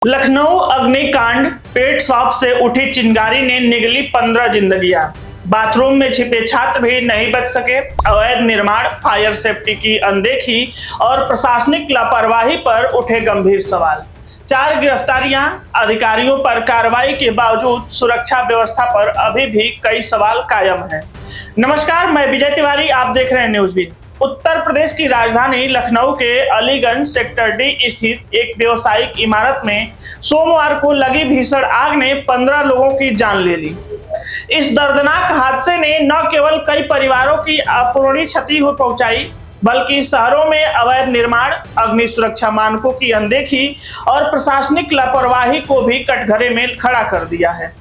लखनऊ अग्निकांड, पेट साफ से उठी चिंगारी ने निगली 15 जिंदगियां। बाथरूम में छिपे छात्र भी नहीं बच सके। अवैध निर्माण, फायर सेफ्टी की अनदेखी और प्रशासनिक लापरवाही पर उठे गंभीर सवाल। 4 गिरफ्तारियां, अधिकारियों पर कार्रवाई के बावजूद सुरक्षा व्यवस्था पर अभी भी कई सवाल कायम हैं। नमस्कार, मैं विजय तिवारी, आप देख रहे हैं न्यूज़वीन। उत्तर प्रदेश की राजधानी लखनऊ के अलीगंज सेक्टर डी स्थित एक व्यवसायिक इमारत में सोमवार को लगी भीषण आग ने 15 लोगों की जान ले ली। इस दर्दनाक हादसे ने न केवल कई परिवारों की अपूरणीय क्षति पहुंचाई, बल्कि शहरों में अवैध निर्माण, अग्नि सुरक्षा मानकों की अनदेखी और प्रशासनिक लापरवाही को भी कटघरे में खड़ा कर दिया है।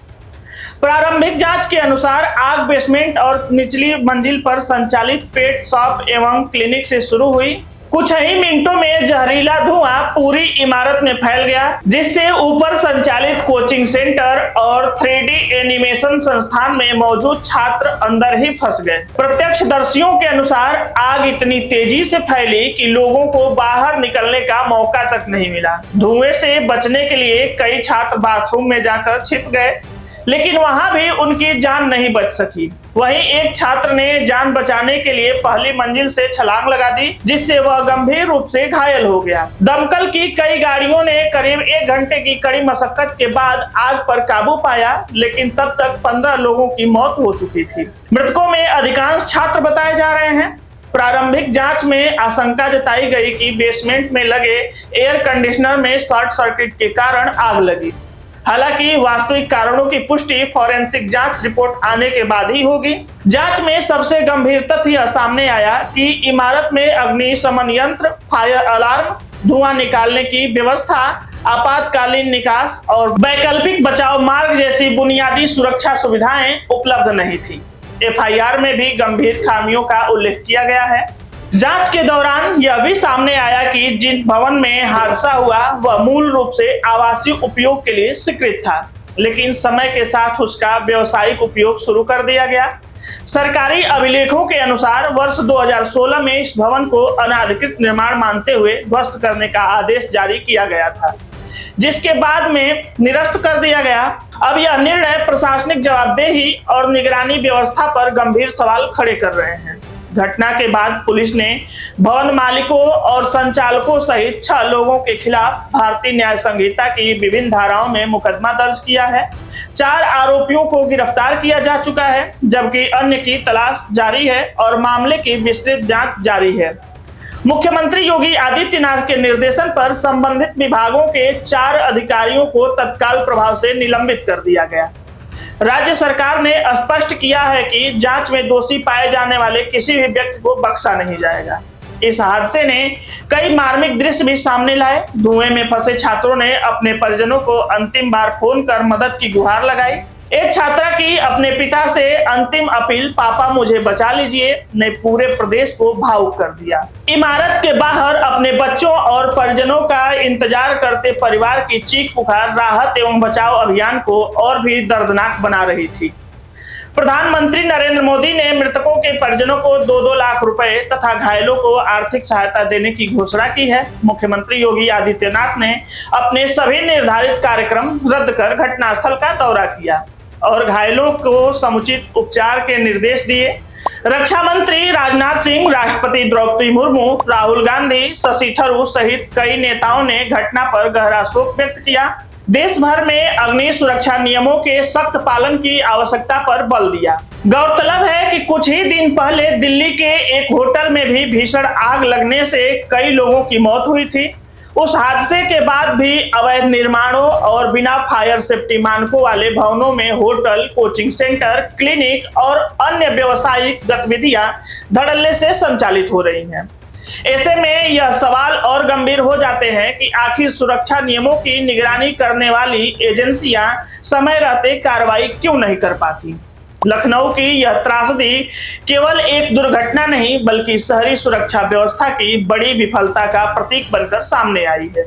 प्रारंभिक जांच के अनुसार आग बेसमेंट और निचली मंजिल पर संचालित पेट शॉप एवं क्लिनिक से शुरू हुई। कुछ ही मिनटों में जहरीला धुआं पूरी इमारत में फैल गया, जिससे ऊपर संचालित कोचिंग सेंटर और 3D एनिमेशन संस्थान में मौजूद छात्र अंदर ही फंस गए। प्रत्यक्षदर्शियों के अनुसार आग इतनी तेजी से फैली कि लोगों को बाहर निकलने का मौका तक नहीं मिला। धुएं से बचने के लिए कई छात्र बाथरूम में जाकर छिप गए, लेकिन वहां भी उनकी जान नहीं बच सकी। वहीं एक छात्र ने जान बचाने के लिए पहली मंजिल से छलांग लगा दी, जिससे वह गंभीर रूप से घायल हो गया। दमकल की कई गाड़ियों ने करीब 1 घंटे की कड़ी मशक्कत के बाद आग पर काबू पाया, लेकिन तब तक 15 लोगों की मौत हो चुकी थी। मृतकों में अधिकांश छात्र बताए जा रहे हैं। प्रारंभिक जांच में आशंका जताई गई कि बेसमेंट में लगे एयर कंडीशनर में शॉर्ट सर्किट के कारण आग लगी। हालांकि वास्तविक कारणों की पुष्टि फॉरेंसिक जांच रिपोर्ट आने के बाद ही होगी। जांच में सबसे गंभीर तथ्य सामने आया कि इमारत में अग्निशमन यंत्र, फायर अलार्म, धुआं निकालने की व्यवस्था, आपातकालीन निकास और वैकल्पिक बचाव मार्ग जैसी बुनियादी सुरक्षा सुविधाएं उपलब्ध नहीं थी। FIR में भी गंभीर खामियों का उल्लेख किया गया है। जांच के दौरान यह भी सामने आया कि जिन भवन में हादसा हुआ वह मूल रूप से आवासीय उपयोग के लिए स्वीकृत था, लेकिन समय के साथ उसका व्यावसायिक उपयोग शुरू कर दिया गया। सरकारी अभिलेखों के अनुसार वर्ष 2016 में इस भवन को अनाधिकृत निर्माण मानते हुए ध्वस्त करने का आदेश जारी किया गया था, जिसके बाद में निरस्त कर दिया गया। अब यह निर्णय प्रशासनिक जवाबदेही और निगरानी व्यवस्था पर गंभीर सवाल खड़े कर रहे हैं। घटना के बाद पुलिस ने भवन मालिकों और संचालकों सहित 6 लोगों के खिलाफ भारतीय न्याय संहिता की विभिन्न धाराओं में मुकदमा दर्ज किया है। 4 आरोपियों को गिरफ्तार किया जा चुका है, जबकि अन्य की तलाश जारी है और मामले की विस्तृत जांच जारी है। मुख्यमंत्री योगी आदित्यनाथ के निर्देशन पर संबंधित विभागों के 4 अधिकारियों को तत्काल प्रभाव से निलंबित कर दिया गया। राज्य सरकार ने स्पष्ट किया है कि जांच में दोषी पाए जाने वाले किसी भी व्यक्ति को बख्शा नहीं जाएगा। इस हादसे ने कई मार्मिक दृश्य भी सामने लाए। धुएं में फंसे छात्रों ने अपने परिजनों को अंतिम बार फोन कर मदद की गुहार लगाई। एक छात्रा की अपने पिता से अंतिम अपील, पापा मुझे बचा लीजिए, ने पूरे प्रदेश को भावुक कर दिया। इमारत के बाहर अपने बच्चों और परिजनों का इंतजार करते परिवार की चीख पुकार राहत एवं बचाव अभियान को और भी दर्दनाक बना रही थी। प्रधानमंत्री नरेंद्र मोदी ने मृतकों के परिजनों को 2-2 लाख रुपए तथा घायलों को आर्थिक सहायता देने की घोषणा की है। मुख्यमंत्री योगी आदित्यनाथ ने अपने सभी निर्धारित कार्यक्रम रद्द कर घटनास्थल का दौरा किया और घायलों को समुचित उपचार के निर्देश दिए। रक्षा मंत्री राजनाथ सिंह, राष्ट्रपति द्रौपदी मुर्मू, राहुल गांधी, शशि थरूर सहित कई नेताओं ने घटना पर गहरा शोक व्यक्त किया। देश भर में अग्नि सुरक्षा नियमों के सख्त पालन की आवश्यकता पर बल दिया। गौरतलब है कि कुछ ही दिन पहले दिल्ली के एक होटल में भी भीषण आग लगने से कई लोगों की मौत हुई थी। उस हादसे के बाद भी अवैध निर्माणों और बिना फायर सेफ्टी मानकों वाले भवनों में होटल, कोचिंग सेंटर, क्लिनिक और अन्य व्यावसायिक गतिविधियां धड़ल्ले से संचालित हो रही हैं। ऐसे में यह सवाल और गंभीर हो जाते हैं कि आखिर सुरक्षा नियमों की निगरानी करने वाली एजेंसियां समय रहते कार्रवाई क्यों नहीं कर पाती। लखनऊ की यह त्रासदी केवल एक दुर्घटना नहीं, बल्कि शहरी सुरक्षा व्यवस्था की बड़ी विफलता का प्रतीक बनकर सामने आई है।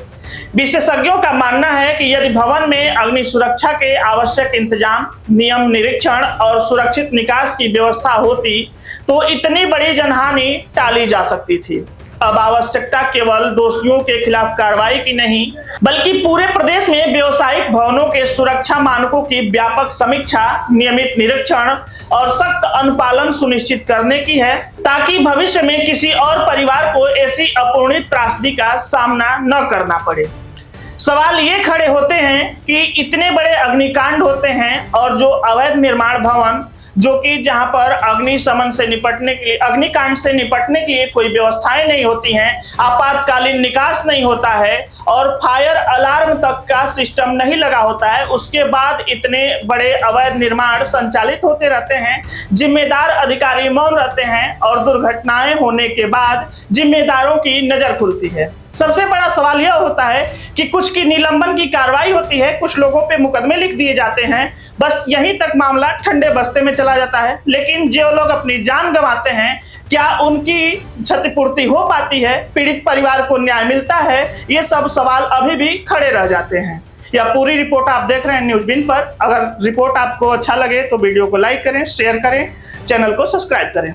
विशेषज्ञों का मानना है कि यदि भवन में अग्नि सुरक्षा के आवश्यक इंतजाम, नियम निरीक्षण और सुरक्षित निकास की व्यवस्था होती तो इतनी बड़ी जनहानि टाली जा सकती थी। अब आवश्यकता केवल दोषियों के खिलाफ कार्रवाई की नहीं, बल्कि पूरे प्रदेश में व्यवसायिक भवनों के सुरक्षा मानकों की व्यापक समीक्षा, नियमित निरीक्षण और सख्त अनुपालन सुनिश्चित करने की है, ताकि भविष्य में किसी और परिवार को ऐसी अपूर्णित त्रासदी का सामना न करना पड़े। सवाल ये खड़े होते हैं कि इतने बड़े अग्निकांड होते हैं और जो अवैध निर्माण भवन, जो कि जहां पर अग्निशमन से निपटने के लिए, अग्निकांड से निपटने के लिए कोई व्यवस्थाएं नहीं होती हैं, आपातकालीन निकास नहीं होता है और फायर अलार्म तक का सिस्टम नहीं लगा होता है, उसके बाद इतने बड़े अवैध निर्माण संचालित होते रहते हैं। जिम्मेदार अधिकारी मौन रहते हैं और दुर्घटनाएं होने के बाद जिम्मेदारों की नजर खुलती है। सबसे बड़ा सवाल यह होता है कि कुछ की निलंबन की कार्रवाई होती है, कुछ लोगों पे मुकदमे लिख दिए जाते हैं, बस यहीं तक मामला ठंडे बस्ते में चला जाता है। लेकिन जो लोग अपनी जान गंवाते हैं, क्या उनकी क्षतिपूर्ति हो पाती है? पीड़ित परिवार को न्याय मिलता है? ये सब सवाल अभी भी खड़े रह जाते हैं। यह पूरी रिपोर्ट आप देख रहे हैं न्यूज़बिन पर। अगर रिपोर्ट आपको अच्छा लगे तो वीडियो को लाइक करें, शेयर करें, चैनल को सब्सक्राइब करें।